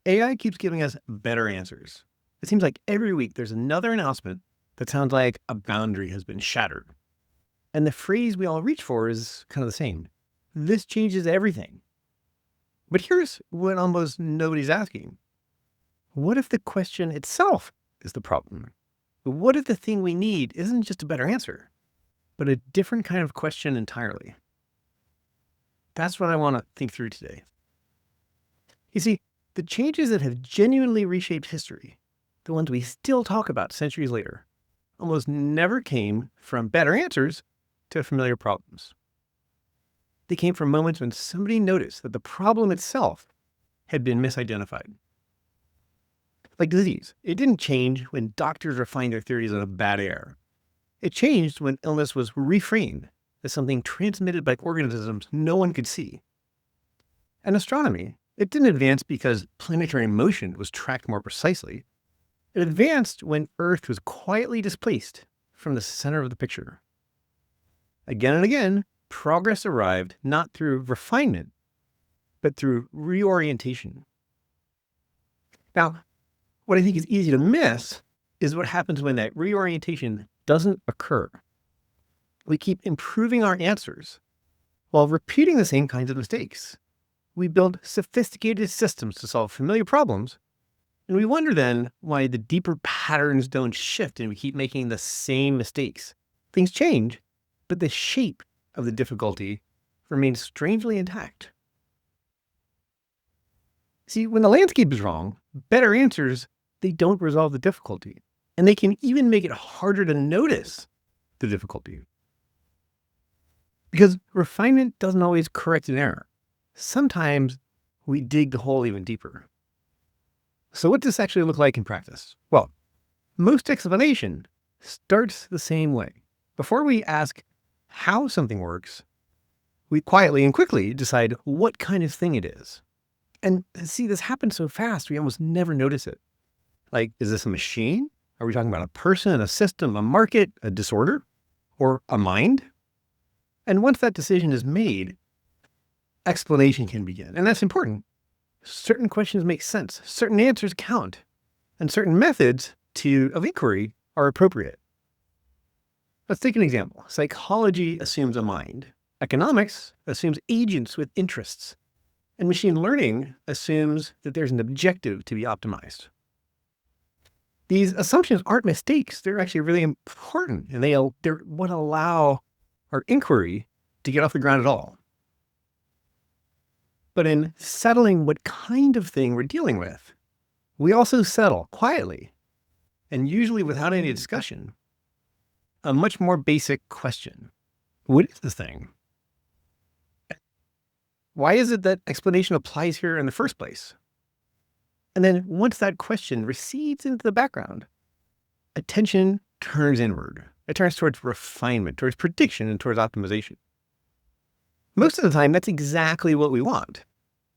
AI keeps giving us better answers. It seems like every week there's another announcement that sounds like a boundary has been shattered. And the phrase we all reach for is kind of the same. This changes everything. But here's what almost nobody's asking. What if the question itself is the problem? What if the thing we need isn't just a better answer, but a different kind of question entirely? That's what I want to think through today. You see, the changes that have genuinely reshaped history, the ones we still talk about centuries later, almost never came from better answers to familiar problems. They came from moments when somebody noticed that the problem itself had been misidentified. Like disease, it didn't change when doctors refined their theories of bad air. It changed when illness was reframed as something transmitted by organisms no one could see. And astronomy, it didn't advance because planetary motion was tracked more precisely. It advanced when Earth was quietly displaced from the center of the picture. Again and again, progress arrived not through refinement, but through reorientation. Now, what I think is easy to miss is what happens when that reorientation doesn't occur. We keep improving our answers while repeating the same kinds of mistakes. We build sophisticated systems to solve familiar problems, and we wonder then why the deeper patterns don't shift and we keep making the same mistakes. Things change, but the shape of the difficulty remains strangely intact. See, when the landscape is wrong, better answers, they don't resolve the difficulty, and they can even make it harder to notice the difficulty. Because refinement doesn't always correct an error. Sometimes we dig the hole even deeper. So what does this actually look like in practice? Well, most explanation starts the same way. Before we ask how something works, we quietly and quickly decide what kind of thing it is. And see, this happens so fast, we almost never notice it. Like, is this a machine? Are we talking about a person, a system, a market, a disorder, or a mind? And once that decision is made, explanation can begin. And that's important. Certain questions make sense, certain answers count, and certain methods of inquiry are appropriate. Let's take an example. Psychology assumes a mind. Economics assumes agents with interests. And machine learning assumes that there's an objective to be optimized. These assumptions aren't mistakes. They're actually really important, and they're what allow our inquiry to get off the ground at all. But in settling what kind of thing we're dealing with, we also settle quietly, and usually without any discussion, a much more basic question. What is the thing? Why is it that explanation applies here in the first place? And then once that question recedes into the background, attention turns inward. It turns towards refinement, towards prediction, and towards optimization. Most of the time, that's exactly what we want.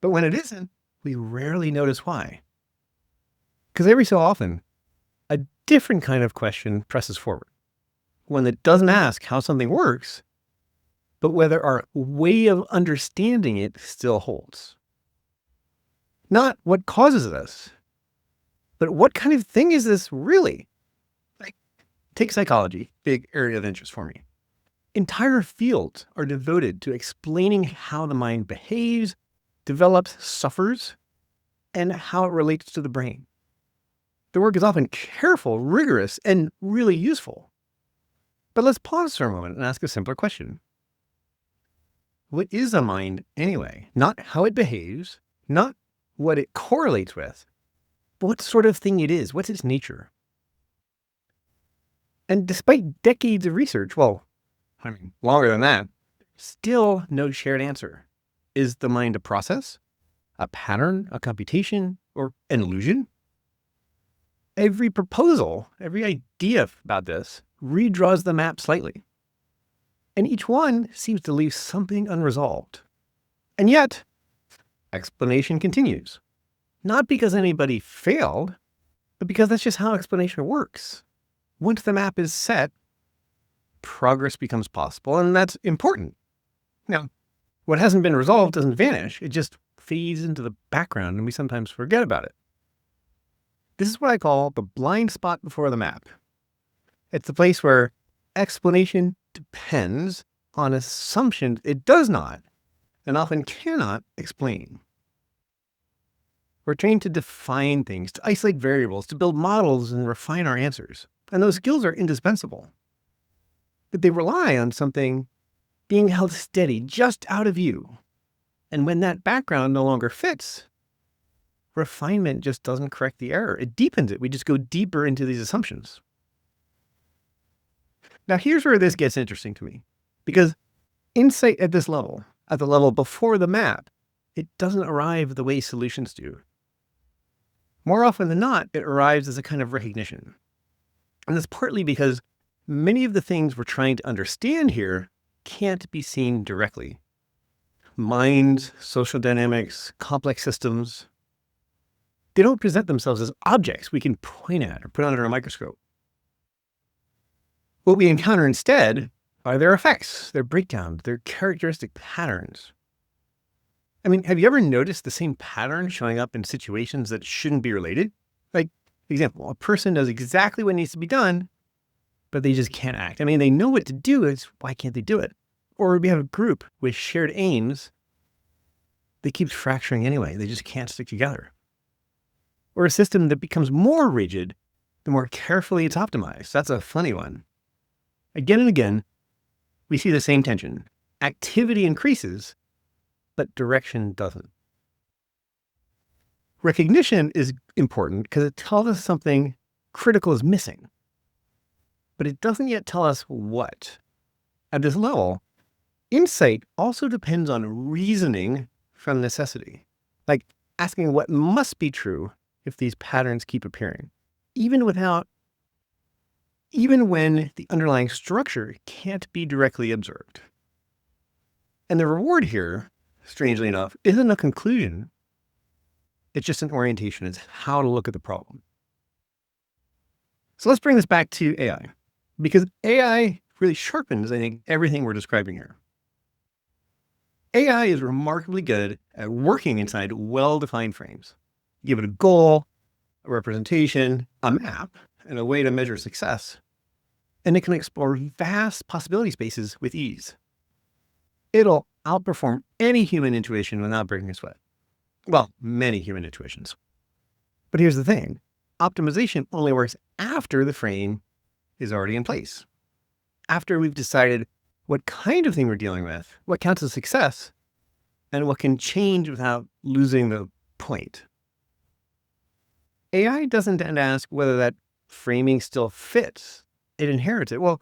But when it isn't, we rarely notice why. Because every so often, a different kind of question presses forward. One that doesn't ask how something works, but whether our way of understanding it still holds. Not what causes this, but what kind of thing is this really? Like, take psychology, big area of interest for me. Entire fields are devoted to explaining how the mind behaves, develops, suffers, and how it relates to the brain. The work is often careful, rigorous, and really useful. But let's pause for a moment and ask a simpler question. What is a mind anyway? Not how it behaves, not what it correlates with, but what sort of thing it is. What's its nature? And despite decades of research, longer than that, still no shared answer. Is the mind a process, a pattern, a computation, or an illusion? Every proposal, every idea about this redraws the map slightly. And each one seems to leave something unresolved. And yet, explanation continues. Not because anybody failed, but because that's just how explanation works. Once the map is set, progress becomes possible, and that's important. Now, what hasn't been resolved doesn't vanish. It just fades into the background and we sometimes forget about it. This is what I call the blind spot before the map. It's the place where explanation depends on assumptions it does not and often cannot explain. We're trained to define things, to isolate variables, to build models and refine our answers. And those skills are indispensable. But they rely on something being held steady just out of view. And when that background no longer fits, refinement just doesn't correct the error. It deepens it. We just go deeper into these assumptions. Now, here's where this gets interesting to me, because insight at this level, at the level before the map, it doesn't arrive the way solutions do. More often than not, it arrives as a kind of recognition. And that's partly because many of the things we're trying to understand here can't be seen directly. Minds, social dynamics, complex systems, they don't present themselves as objects we can point at or put under a microscope. What we encounter instead are their effects, their breakdowns, their characteristic patterns. I mean, have you ever noticed the same pattern showing up in situations that shouldn't be related? Like, for example, a person knows exactly what needs to be done, but they just can't act. I mean, they know what to do, it's why can't they do it? Or we have a group with shared aims that keeps fracturing anyway. They just can't stick together. Or a system that becomes more rigid the more carefully it's optimized. That's a funny one. Again and again, we see the same tension. Activity increases, but direction doesn't. Recognition is important because it tells us something critical is missing, but it doesn't yet tell us what. At this level, insight also depends on reasoning from necessity, like asking what must be true if these patterns keep appearing, even when the underlying structure can't be directly observed. And the reward here, strangely enough, isn't a conclusion. It's just an orientation. It's how to look at the problem. So let's bring this back to AI, because AI really sharpens, I think, everything we're describing here. AI is remarkably good at working inside well-defined frames. Give it a goal, a representation, a map, and a way to measure success, and it can explore vast possibility spaces with ease. It'll outperform any human intuition without breaking a sweat. Well, many human intuitions. But here's the thing. Optimization only works after the frame is already in place. After we've decided what kind of thing we're dealing with, what counts as success, and what can change without losing the point. AI doesn't then ask whether that framing still fits. It inherits it. Well,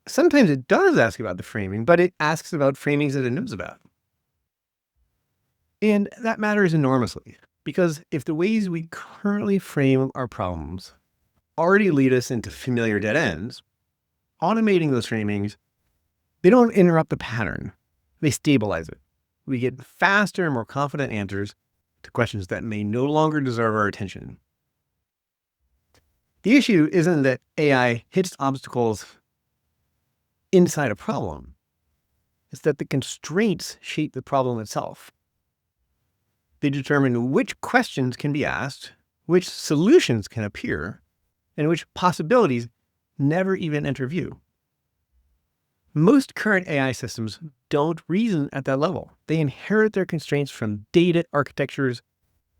sometimes it does ask about the framing, but it asks about framings that it knows about. And that matters enormously, because if the ways we currently frame our problems already lead us into familiar dead ends, automating those framings, they don't interrupt the pattern. They stabilize it. We get faster and more confident answers to questions that may no longer deserve our attention. The issue isn't that AI hits obstacles inside a problem. It's that the constraints shape the problem itself. They determine which questions can be asked, which solutions can appear, and which possibilities never even enter view. Most current AI systems don't reason at that level. They inherit their constraints from data architectures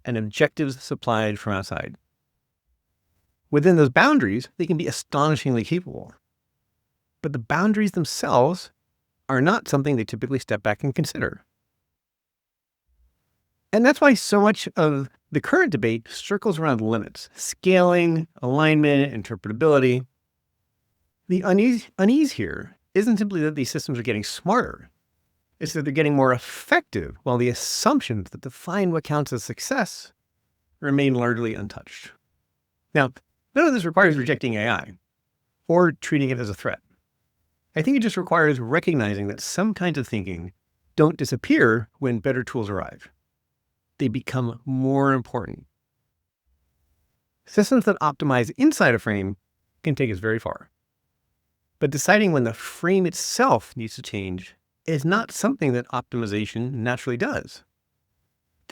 and objectives supplied from outside. Within those boundaries, they can be astonishingly capable. But the boundaries themselves are not something they typically step back and consider. And that's why so much of the current debate circles around limits, scaling, alignment, interpretability. The unease here isn't simply that these systems are getting smarter. It's that they're getting more effective while the assumptions that define what counts as success remain largely untouched. Now, none of this requires rejecting AI or treating it as a threat. I think it just requires recognizing that some kinds of thinking don't disappear when better tools arrive. They become more important. Systems that optimize inside a frame can take us very far. But deciding when the frame itself needs to change is not something that optimization naturally does.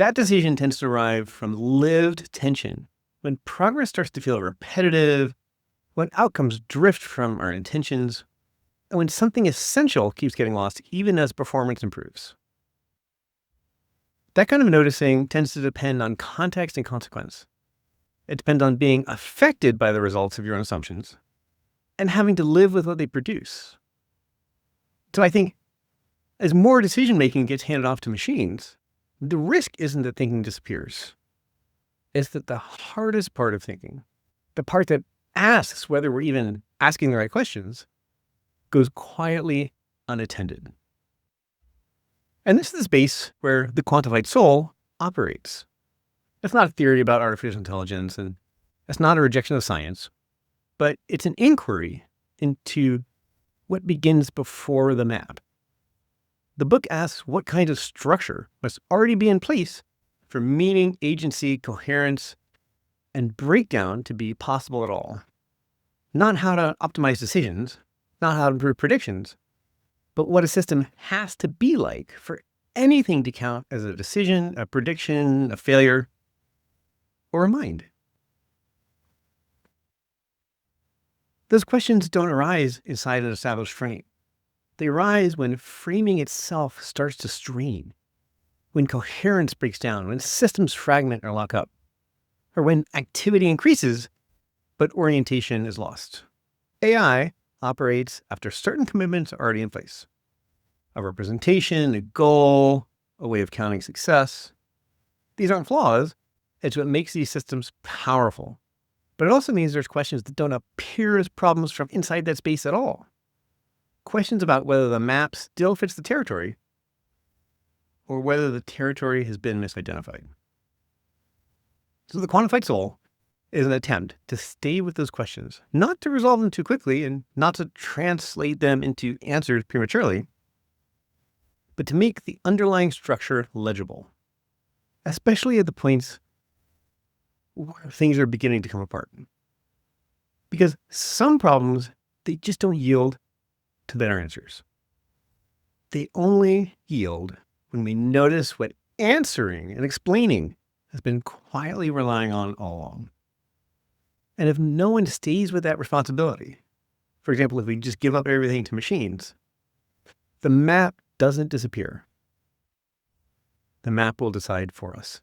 That decision tends to arrive from lived tension, when progress starts to feel repetitive, when outcomes drift from our intentions, and when something essential keeps getting lost even as performance improves. That kind of noticing tends to depend on context and consequence. It depends on being affected by the results of your own assumptions and having to live with what they produce. So I think as more decision-making gets handed off to machines, the risk isn't that thinking disappears. It's that the hardest part of thinking, the part that asks whether we're even asking the right questions, goes quietly unattended. And this is the space where the quantified soul operates. It's not a theory about artificial intelligence, and it's not a rejection of science, but it's an inquiry into what begins before the map. The book asks what kind of structure must already be in place for meaning, agency, coherence, and breakdown to be possible at all. Not how to optimize decisions, not how to improve predictions, but what a system has to be like for anything to count as a decision, a prediction, a failure, or a mind. Those questions don't arise inside an established frame. They arise when framing itself starts to strain, when coherence breaks down, when systems fragment or lock up, or when activity increases, but orientation is lost. AI operates after certain commitments are already in place. A representation, a goal, a way of counting success. These aren't flaws. It's what makes these systems powerful. But it also means there's questions that don't appear as problems from inside that space at all. Questions about whether the map still fits the territory or whether the territory has been misidentified. So the quantified soul is an attempt to stay with those questions, not to resolve them too quickly and not to translate them into answers prematurely, but to make the underlying structure legible, especially at the points where things are beginning to come apart. Because some problems, they just don't yield to better answers. They only yield when we notice what answering and explaining has been quietly relying on all along. And if no one stays with that responsibility, for example, if we just give up everything to machines, the map doesn't disappear. The map will decide for us.